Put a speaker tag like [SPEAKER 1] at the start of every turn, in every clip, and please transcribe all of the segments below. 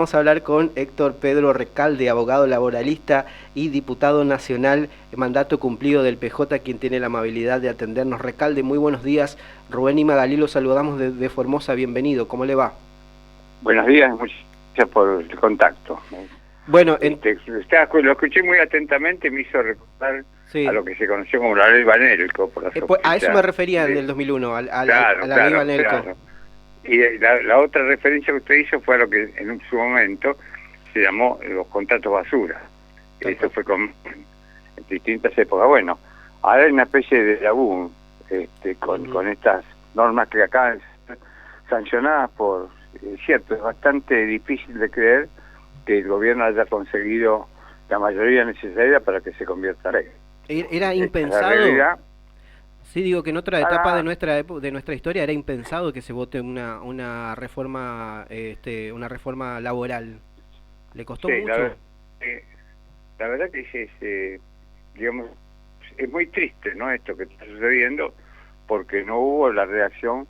[SPEAKER 1] Vamos a hablar con Héctor Pedro Recalde, abogado laboralista y diputado nacional, mandato cumplido del PJ, quien tiene la amabilidad de atendernos. Recalde, muy buenos días. Rubén y Magalí lo saludamos de Formosa, bienvenido. ¿Cómo le va?
[SPEAKER 2] Buenos días, muchas gracias por el contacto.
[SPEAKER 1] Bueno,
[SPEAKER 2] Lo escuché muy atentamente, me hizo recordar a
[SPEAKER 1] sí.
[SPEAKER 2] lo que se conoció como la ley Banelco, por la
[SPEAKER 1] Pues a eso me
[SPEAKER 2] sospecha
[SPEAKER 1] refería en
[SPEAKER 2] de...
[SPEAKER 1] el 2001, a
[SPEAKER 2] Claro,
[SPEAKER 1] la ley
[SPEAKER 2] claro,
[SPEAKER 1] Banelco.
[SPEAKER 2] claro. Y la otra referencia que usted hizo fue a lo que en su momento se llamó los contratos basura.
[SPEAKER 1] Tal
[SPEAKER 2] Eso
[SPEAKER 1] cual.
[SPEAKER 2] fue en distintas épocas. Bueno, ahora hay una especie de tabú con estas normas que acaban de ser sancionadas por... cierto, es bastante difícil de creer que el gobierno haya conseguido la mayoría necesaria para que se convierta en ley.
[SPEAKER 1] Era
[SPEAKER 2] Esta es la
[SPEAKER 1] impensado.
[SPEAKER 2] realidad.
[SPEAKER 1] Sí, digo que en otra etapa de
[SPEAKER 2] Para,
[SPEAKER 1] nuestra historia era impensado que se vote una reforma, una reforma laboral. ¿Le costó
[SPEAKER 2] sí,
[SPEAKER 1] mucho?
[SPEAKER 2] la verdad que digamos, es muy triste, ¿no? Esto que está sucediendo, porque no hubo la reacción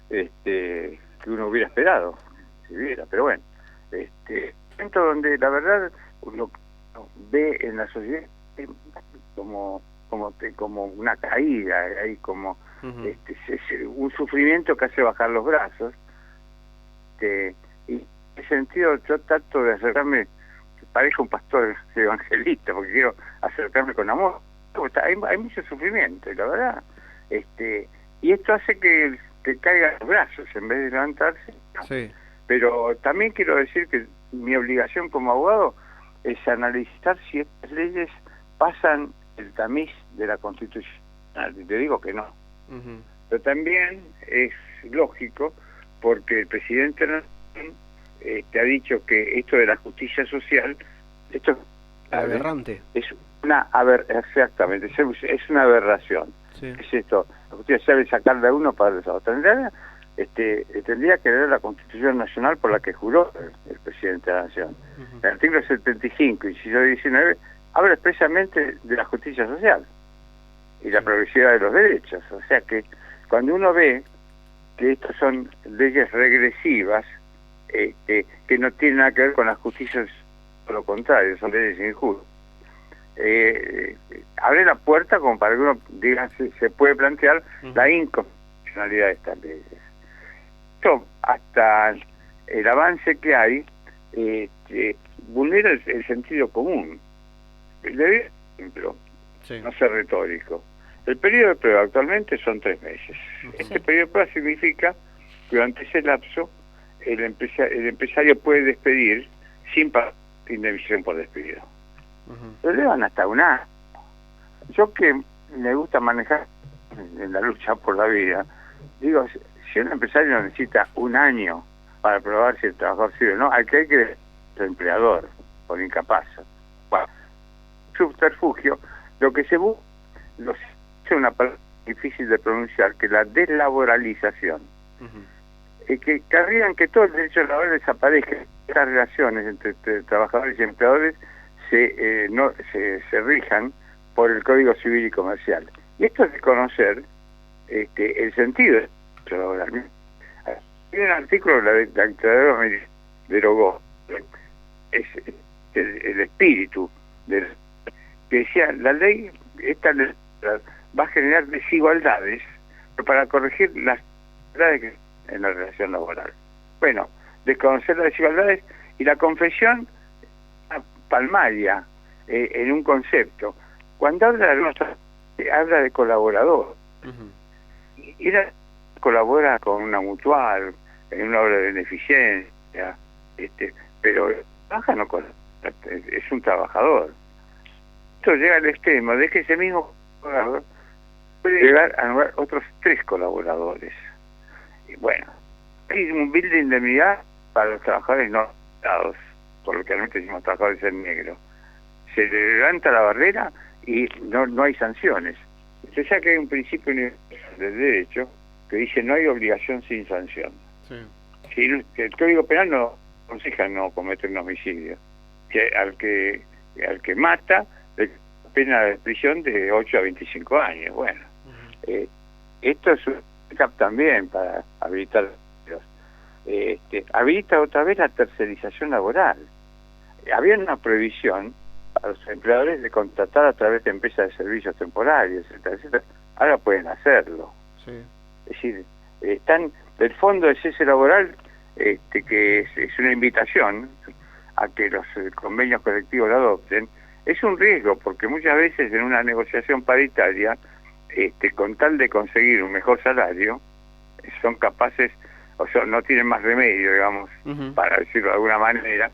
[SPEAKER 2] que uno hubiera esperado, si hubiera, pero bueno, momento donde la verdad uno ve en la sociedad como una caída, hay como un sufrimiento que hace bajar los brazos, y en ese sentido yo trato de acercarme, parezco un pastor evangelista, porque quiero acercarme con amor. Hay mucho sufrimiento, y la verdad, y esto hace que caigan los brazos en vez de levantarse.
[SPEAKER 1] Sí.
[SPEAKER 2] Pero también quiero decir que mi obligación como abogado es analizar si estas leyes pasan el tamiz de la Constitución. Y te digo que no.
[SPEAKER 1] Ujú.
[SPEAKER 2] Pero también es lógico, porque el presidente ha dicho que esto de la justicia social, esto
[SPEAKER 1] Aberrante.
[SPEAKER 2] es exactamente, es una aberración.
[SPEAKER 1] Sí.
[SPEAKER 2] Es esto, la justicia social es sacarle a uno para el otro. Tendría que leer la Constitución Nacional por la que juró el presidente de la Nación.
[SPEAKER 1] Ujú.
[SPEAKER 2] El artículo 75, inciso 19, habla expresamente de la justicia social y la
[SPEAKER 1] Sí.
[SPEAKER 2] progresividad de los derechos. O sea que cuando uno ve que estas son leyes regresivas, que no tienen nada que ver con la justicia, por lo contrario, son leyes injustas, abre la puerta como para que uno diga, se puede plantear la inconstitucionalidad de estas leyes. Esto, hasta el avance que hay, vulnera el sentido común. Le doy un ejemplo,
[SPEAKER 1] Sí.
[SPEAKER 2] no ser retórico. El periodo de prueba actualmente son 3 meses. Este
[SPEAKER 1] Sí.
[SPEAKER 2] periodo de prueba significa que durante ese lapso el empresario puede despedir sin pagar indemnización por despido. Lo llevan hasta un año. Yo, que me gusta manejar en la lucha por la vida, digo, si un empresario necesita un año para probar si el trabajador sirve o no, al que hay que el empleador por incapaz. Bueno, subterfugio, lo que se busca, es una palabra difícil de pronunciar, que la deslaboralización. Que querrían que todo el derecho laboral desaparezca, estas relaciones entre trabajadores y empleadores se rijan por el Código Civil y Comercial. Y esto es desconocer el sentido del derecho laboral. Hay un artículo de la dictadura me derogó, es el espíritu de que decía, la ley, esta ley va a generar desigualdades, pero para corregir las desigualdades en la relación laboral. Bueno, desconocer las desigualdades, y la confesión palmaria en un concepto. Cuando habla de colaborador, y colabora con una mutual, en una obra de beneficencia, pero trabaja no es un trabajador. Esto llega al extremo de que ese mismo colaborador puede llegar a nombrar otros 3 colaboradores. Y bueno, hay un bill de indemnidad para los trabajadores no afectados, por lo que realmente decimos trabajadores en negro. Se le levanta la barrera y no hay sanciones. Entonces, ya que hay un principio universal del derecho que dice no hay obligación sin sanción.
[SPEAKER 1] Sí.
[SPEAKER 2] Si el Código Penal no aconseja no cometer un homicidio. Que al que mata, le pena de prisión de 8 a 25 años. Bueno, esto es un handicap también para habilitar. habilita otra vez la tercerización laboral. Había una prohibición a los empleadores de contratar a través de empresas de servicios temporarios, etcétera, etcétera. Ahora pueden hacerlo.
[SPEAKER 1] Sí.
[SPEAKER 2] Es decir, están del fondo de cese laboral, que es una invitación a que los convenios colectivos lo adopten. Es un riesgo, porque muchas veces en una negociación paritaria, con tal de conseguir un mejor salario, son capaces, o sea, no tienen más remedio, digamos, para decirlo de alguna manera,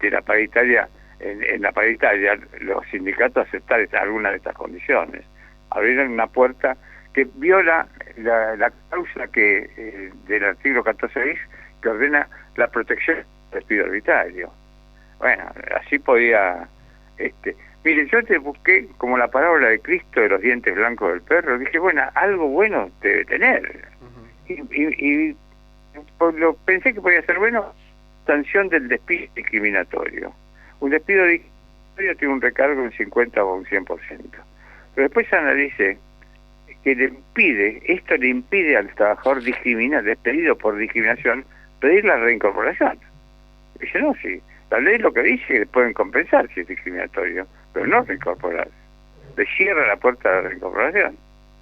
[SPEAKER 2] la paritaria, en la paritaria, los sindicatos aceptar alguna de estas condiciones. Abrieron una puerta que viola la cláusula que del artículo 14 bis, que ordena la protección del despido arbitrario. Bueno, así podía... Mire, yo te busqué como la parábola de Cristo de los dientes blancos del perro. Dije, bueno, algo bueno debe tener. Y pensé que podía ser bueno, sanción del despido discriminatorio. Un despido discriminatorio tiene un recargo del 50 o un 100%. Pero después analicé que esto le impide al trabajador despedido por discriminación, pedir la reincorporación. Dice, no, sí, la ley lo que dice es que pueden compensar si es discriminatorio, pero no reincorporar. Le cierra la puerta a la reincorporación.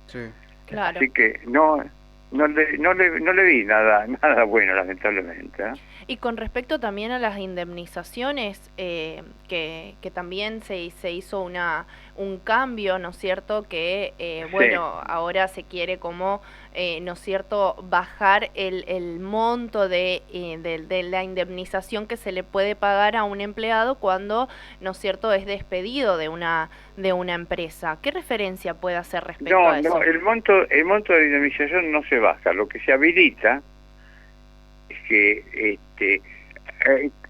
[SPEAKER 1] Sí.
[SPEAKER 3] Claro.
[SPEAKER 2] Así que no le vi nada bueno, lamentablemente, ¿eh?
[SPEAKER 3] Y con respecto también a las indemnizaciones, que también se hizo un cambio, ¿no es cierto? Que, bueno, ahora se quiere como, ¿no es cierto?, bajar el monto de la indemnización que se le puede pagar a un empleado cuando, ¿no es cierto?, es despedido de una empresa. ¿Qué referencia puede hacer respecto a eso?
[SPEAKER 2] No, el monto de indemnización no se baja. Lo que se habilita es que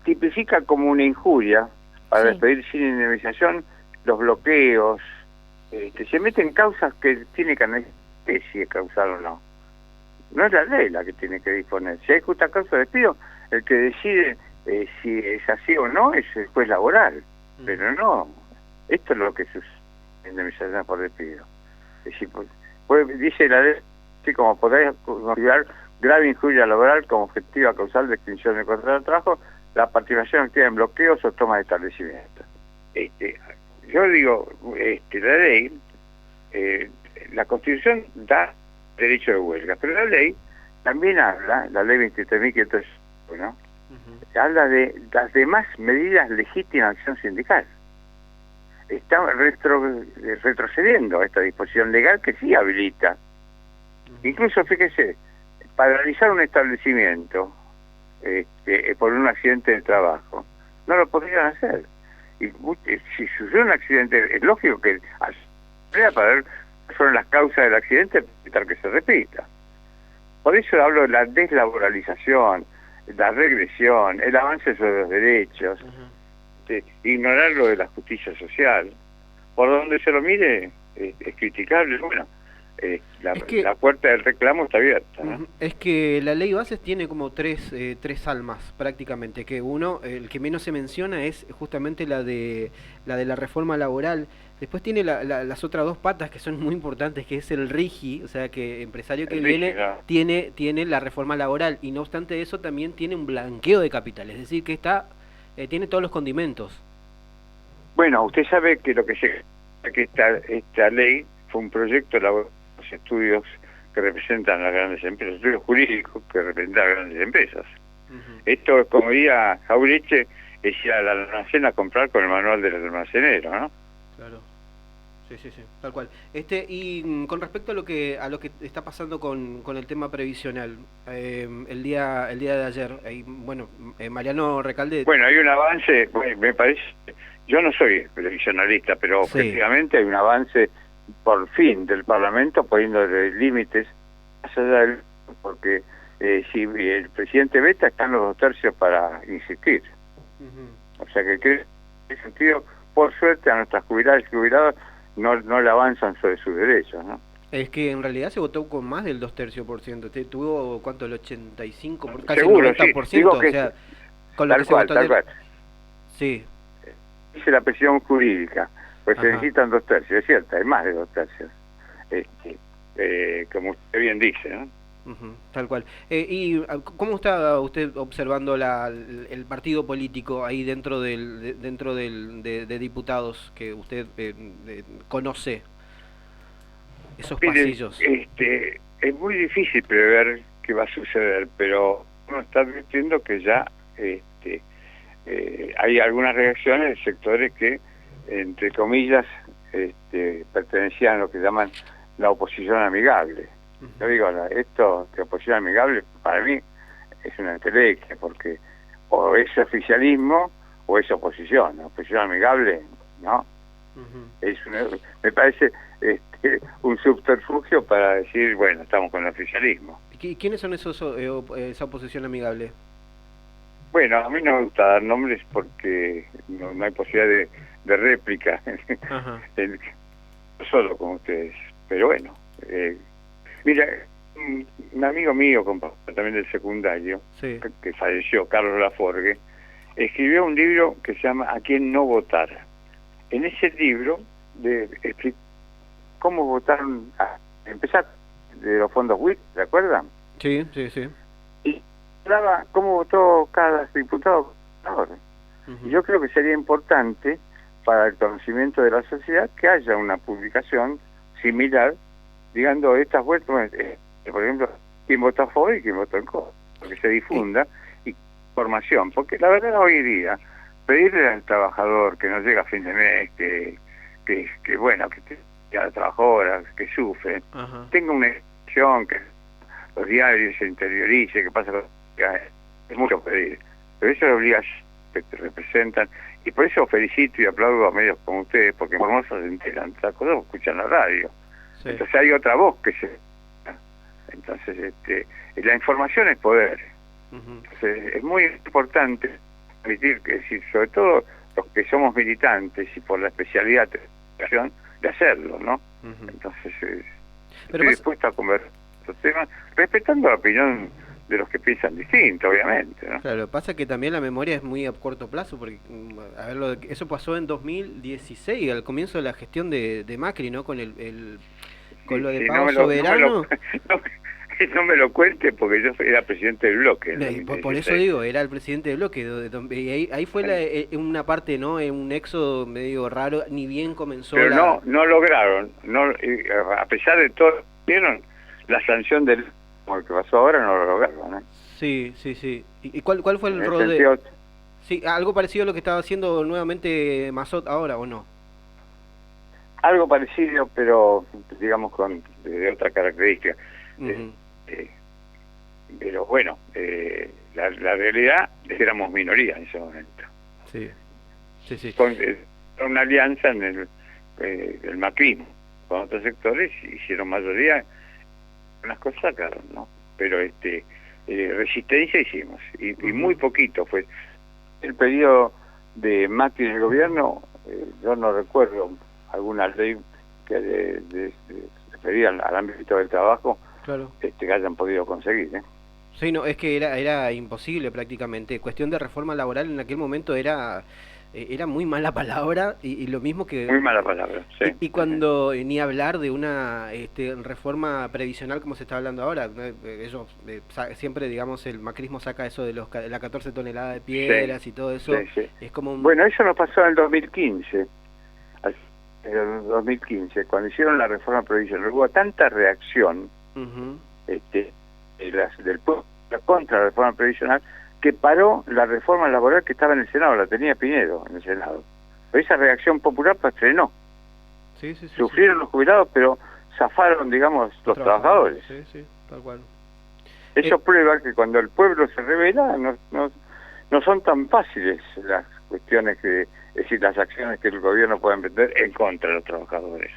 [SPEAKER 2] tipifica como una injuria para despedir sin indemnización los bloqueos. Se meten causas que tiene que analizar si es causal o no. No es la ley la que tiene que disponer. Si hay justa causa de despido, el que decide si es así o no es el juez laboral. Pero no, esto es lo que sucede en indemnización por despido. Es decir, dice la ley, así como podría considerar grave injuria laboral como objetiva causal de extinción del contrato de trabajo, la participación activa en bloqueos o toma de establecimiento. Yo digo, la ley, la Constitución da derecho de huelga, pero la ley también habla, la ley 23.501, habla de las demás medidas legítimas de acción sindical. Está retrocediendo a esta disposición legal que sí habilita. Incluso, fíjese, paralizar un establecimiento por un accidente de trabajo, no lo podrían hacer. Y si sucede un accidente, es lógico que para ver cuáles fueron las causas del accidente, evitar que se repita. Por eso hablo de la deslaboralización, la regresión, el avance sobre los derechos, ignorar lo de la justicia social. Por donde se lo mire, es criticable. Bueno, la puerta del reclamo está abierta, ¿no?
[SPEAKER 1] Es que la ley bases tiene como tres almas prácticamente, que uno, el que menos se menciona es justamente la de la reforma laboral. Después tiene las otras dos patas que son muy importantes, que es el RIGI, o sea que empresario que viene tiene la reforma laboral, y no obstante eso también tiene un blanqueo de capital, es decir que tiene todos los condimentos.
[SPEAKER 2] Bueno, usted sabe que esta ley fue un proyecto de los estudios que representan las grandes empresas, estudios jurídicos que representan las grandes empresas. Esto es como diría Jauretche, es ir al almacén a comprar con el manual del almacenero, ¿no?
[SPEAKER 1] Claro. Sí, tal cual. Y con respecto a lo que está pasando con el tema previsional, el día de ayer, Mariano Recalde...
[SPEAKER 2] Bueno, hay un avance, me parece, yo no soy previsionalista, pero objetivamente hay un avance por fin del Parlamento poniendo límites más allá porque si el presidente veta, están los 2/3 para insistir. O sea que en ese sentido, por suerte, a nuestras jubiladas y jubilados no le avanzan sobre sus derechos, ¿no?
[SPEAKER 1] Es que en realidad se votó con más del 2/3. Tuvo, ¿cuánto? El 85%, casi
[SPEAKER 2] seguro,
[SPEAKER 1] el 90%.
[SPEAKER 2] Sí. Digo
[SPEAKER 1] o sea, con lo
[SPEAKER 2] tal
[SPEAKER 1] que se votó
[SPEAKER 2] tal cual.
[SPEAKER 1] Sí.
[SPEAKER 2] Dice la presión jurídica, pues se necesitan 2/3, es cierto, hay más de 2/3. Como usted bien dice, ¿no?
[SPEAKER 1] Ujú, tal cual. ¿Cómo está usted observando el partido político ahí dentro de diputados que usted conoce, esos
[SPEAKER 2] Mire,
[SPEAKER 1] pasillos?
[SPEAKER 2] es muy difícil prever qué va a suceder, pero uno está advirtiendo que ya hay algunas reacciones de sectores que, entre comillas, pertenecían a lo que llaman la oposición amigable. Yo digo, esto de oposición amigable para mí es una entelequia, porque o es oficialismo o es oposición. ¿No? Oposición amigable, ¿no? Me parece un subterfugio para decir, bueno, estamos con el oficialismo.
[SPEAKER 1] ¿Quiénes son esa oposición amigable?
[SPEAKER 2] Bueno, a mí no me gusta dar nombres porque no hay posibilidad de réplica solo con ustedes. Pero bueno, mira, un amigo mío, compañero también del secundario,
[SPEAKER 1] sí,
[SPEAKER 2] que falleció, Carlos Laforgue, escribió un libro que se llama ¿A quién no votar? En ese libro explicó cómo votaron, empezar de los fondos WIC, ¿se acuerdan?
[SPEAKER 1] Sí, sí, sí.
[SPEAKER 2] Y hablaba cómo votó cada diputado. Y yo creo que sería importante para el conocimiento de la sociedad que haya una publicación similar, digando estas vueltas, por ejemplo, quién votó a favor y quién votó en contra, que se difunda y información, porque la verdad hoy día pedirle al trabajador que no llega a fin de mes, que bueno, que a la trabajadora, que sufre, tenga una expresión, que los diarios se interiorice, que pasa es mucho pedir, pero eso es obligación que te representan, y por eso felicito y aplaudo a medios como ustedes, porque en Formosa se enteran otras cosas, escuchan la radio. Sí. Entonces hay otra voz que se... Entonces, la información es poder. Entonces, es muy importante permitir que, sobre todo los que somos militantes y por la especialidad de hacerlo, ¿no? Entonces, estoy dispuesto a conversar estos temas, respetando la opinión de los que piensan distinto, obviamente, ¿no?
[SPEAKER 1] Claro, pasa que también la memoria es muy a corto plazo, porque a ver, eso pasó en 2016, al comienzo de la gestión de Macri, ¿no? Con con lo de pago soberano.
[SPEAKER 2] No me lo cuente, porque yo era presidente del bloque.
[SPEAKER 1] Por eso digo, era el presidente del bloque. Y ahí fue una parte, ¿no? Un éxodo medio raro, ni bien comenzó.
[SPEAKER 2] Pero no lograron, a pesar de todo, vieron la sanción del como que pasó ahora, no lo lograron, ¿no?
[SPEAKER 1] Sí, sí, sí. ¿Y cuál fue el rodeo? Sí, algo parecido a lo que estaba haciendo nuevamente Mazot ahora, ¿o no?
[SPEAKER 2] Algo parecido, pero digamos de otra característica. Pero bueno, la realidad es que éramos minoría en ese momento.
[SPEAKER 1] Sí, sí, sí.
[SPEAKER 2] Con una alianza en el macrismo con otros sectores, hicieron mayoría, unas cosas sacaron, ¿no? Pero resistencia hicimos, y muy poquito fue. El periodo de Macri en el gobierno, yo no recuerdo alguna ley que referida al ámbito del trabajo, claro, que hayan podido conseguir, ¿eh?
[SPEAKER 1] Sí, no, es que era imposible prácticamente. Cuestión de reforma laboral en aquel momento era muy mala palabra, y lo mismo que...
[SPEAKER 2] Muy mala palabra, sí.
[SPEAKER 1] Y cuando ni hablar de una reforma previsional como se está hablando ahora, ellos siempre, digamos, el macrismo saca eso de la 14 toneladas de piedras, sí, y todo eso. Sí, sí. Es como
[SPEAKER 2] Bueno, eso nos pasó en el 2015. En el 2015, cuando hicieron la reforma previsional, hubo tanta reacción del pueblo contra la reforma previsional, que paró la reforma laboral que estaba en el Senado, la tenía Pinedo en el Senado. Pero esa reacción popular frenó.
[SPEAKER 1] Sí,
[SPEAKER 2] sufrieron los jubilados, pero zafaron, digamos, los trabajadores.
[SPEAKER 1] Sí, sí, tal cual.
[SPEAKER 2] Eso prueba que cuando el pueblo se revela, no son tan fáciles las cuestiones es decir, las acciones que el gobierno puede emprender en contra de los trabajadores.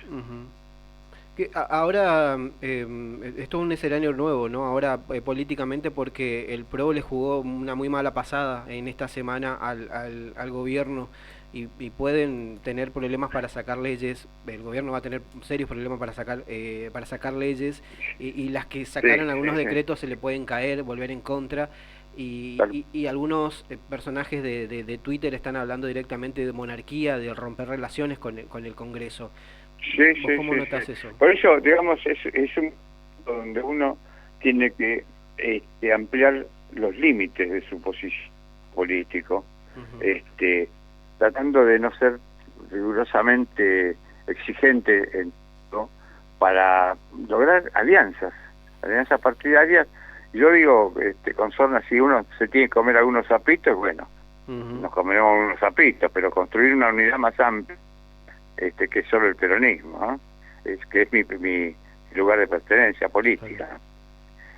[SPEAKER 1] Ahora esto es un escenario nuevo, ¿no? Ahora políticamente, porque el PRO le jugó una muy mala pasada en esta semana al gobierno, y pueden tener problemas para sacar leyes. El gobierno va a tener serios problemas para sacar leyes, y las que sacaron algunos decretos se le pueden caer, volver en contra. Y algunos personajes de Twitter están hablando directamente de monarquía, de romper relaciones con el Congreso.
[SPEAKER 2] ¿Cómo notas eso? Por eso, digamos, es un donde uno tiene que ampliar los límites de su posición político, tratando de no ser rigurosamente exigente en todo, para lograr alianzas partidarias. Yo digo, con Sorna, si uno se tiene que comer algunos zapitos, bueno, nos comeremos unos zapitos, pero construir una unidad más amplia, que es solo el peronismo, ¿no? Que es mi lugar de pertenencia política, ¿no?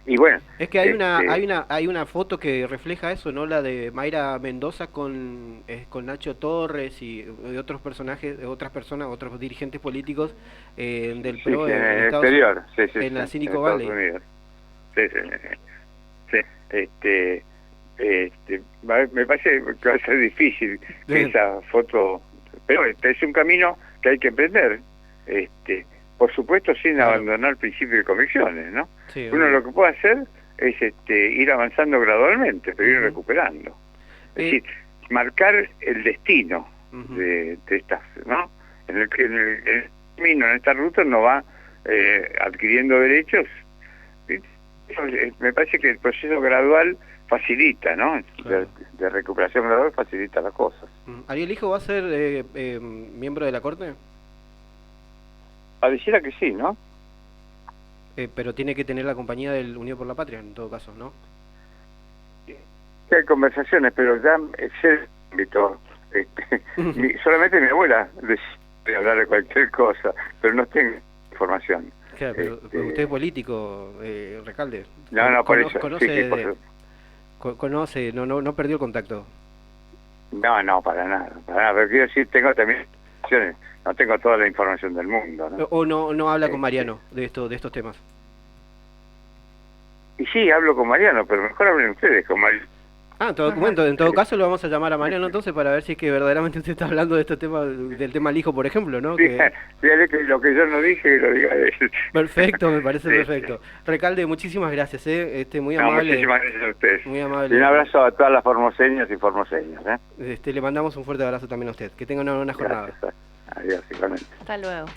[SPEAKER 2] Y bueno,
[SPEAKER 1] es que hay una foto que refleja eso, ¿no? La de Mayra Mendoza con Nacho Torres y otros personajes, otras personas, otros dirigentes políticos del PRO
[SPEAKER 2] en el exterior,
[SPEAKER 1] en la Silicon Valley.
[SPEAKER 2] Me parece que va a ser difícil que esa foto, pero es un camino que hay que emprender, por supuesto sin abandonar el principio de convicciones, ¿no? Sí, uno lo que puede hacer es ir avanzando gradualmente, pero ir recuperando. Es decir, marcar el destino de estas, ¿no? En el camino, en esta ruta, no va adquiriendo derechos. Me parece que el proceso gradual facilita, ¿no? Claro. De recuperación gradual facilita las cosas.
[SPEAKER 1] ¿Ariel Hijo va a ser miembro de la Corte?
[SPEAKER 2] Pareciera que sí, ¿no?
[SPEAKER 1] Pero tiene que tener la compañía del Unión por la Patria, en todo caso, ¿no?
[SPEAKER 2] Hay conversaciones, pero ya es el ámbito. Solamente mi abuela decide hablar de cualquier cosa, pero no tengo información.
[SPEAKER 1] Claro, pero usted es político, Recalde.
[SPEAKER 2] No, por eso.
[SPEAKER 1] Conoce, no perdió el contacto.
[SPEAKER 2] No, para nada. Pero quiero decir, tengo también informaciones. No tengo toda la información del mundo, ¿no?
[SPEAKER 1] ¿O no habla con Mariano de estos temas?
[SPEAKER 2] Y sí, hablo con Mariano, pero mejor hablen ustedes con Mariano.
[SPEAKER 1] En todo caso lo vamos a llamar a Mariano entonces para ver si es que verdaderamente usted está hablando de este tema, del tema del hijo, por ejemplo, ¿no?
[SPEAKER 2] Dígale que lo que yo no dije, que lo diga él.
[SPEAKER 1] Perfecto, me parece perfecto. Recalde, muchísimas gracias, muy amable.
[SPEAKER 2] Muchísimas gracias a ustedes.
[SPEAKER 1] Muy amable.
[SPEAKER 2] Y un abrazo a todas las formoseñas y formoseños,
[SPEAKER 1] le mandamos un fuerte abrazo también a usted. Que tenga una buena jornada.
[SPEAKER 2] Gracias. Adiós, igualmente.
[SPEAKER 3] Hasta luego.